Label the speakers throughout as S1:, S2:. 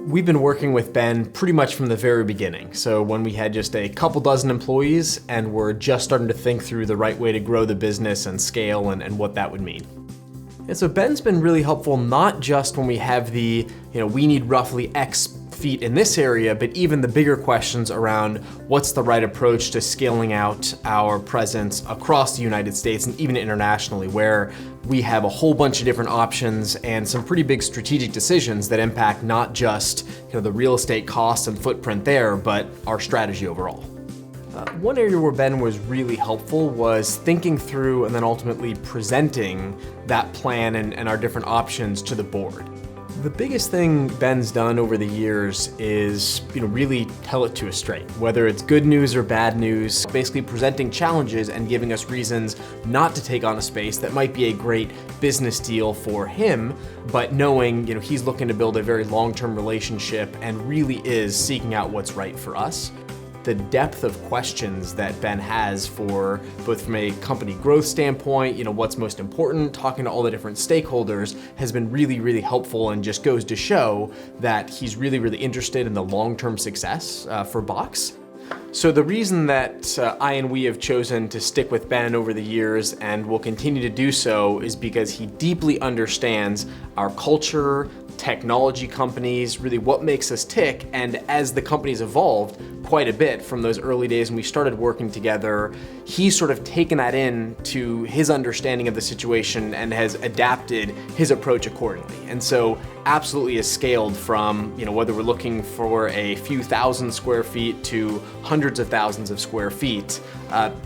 S1: We've been working with Ben pretty much from the very beginning. So when we had just a couple dozen employees and we're just starting to think through the right way to grow the business and scale and what that would mean. And so Ben's been really helpful, not just when we have we need roughly X feet in this area, but even the bigger questions around what's the right approach to scaling out our presence across the United States and even internationally, where we have a whole bunch of different options and some pretty big strategic decisions that impact not just the real estate costs and footprint there, but our strategy overall. One area where Ben was really helpful was thinking through and then ultimately presenting that plan and our different options to the board. The biggest thing Ben's done over the years is really tell it to us straight, whether it's good news or bad news, basically presenting challenges and giving us reasons not to take on a space that might be a great business deal for him, but knowing he's looking to build a very long-term relationship and really is seeking out what's right for us. The depth of questions that Ben has for both from a company growth standpoint, what's most important, talking to all the different stakeholders has been really, really helpful and just goes to show that he's really, really interested in the long-term success for Box. So the reason that I and we have chosen to stick with Ben over the years and will continue to do so is because he deeply understands our culture, technology companies, really what makes us tick, and as the company's evolved quite a bit from those early days when we started working together, he's sort of taken that in to his understanding of the situation and has adapted his approach accordingly. And so absolutely has scaled from, whether we're looking for a few thousand square feet to hundreds of thousands of square feet.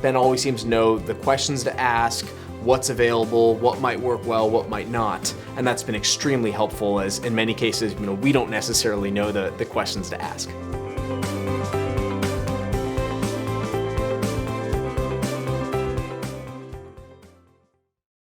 S1: Ben always seems to know the questions to ask, what's available, what might work well, what might not. And that's been extremely helpful, as in many cases, we don't necessarily know the questions to ask.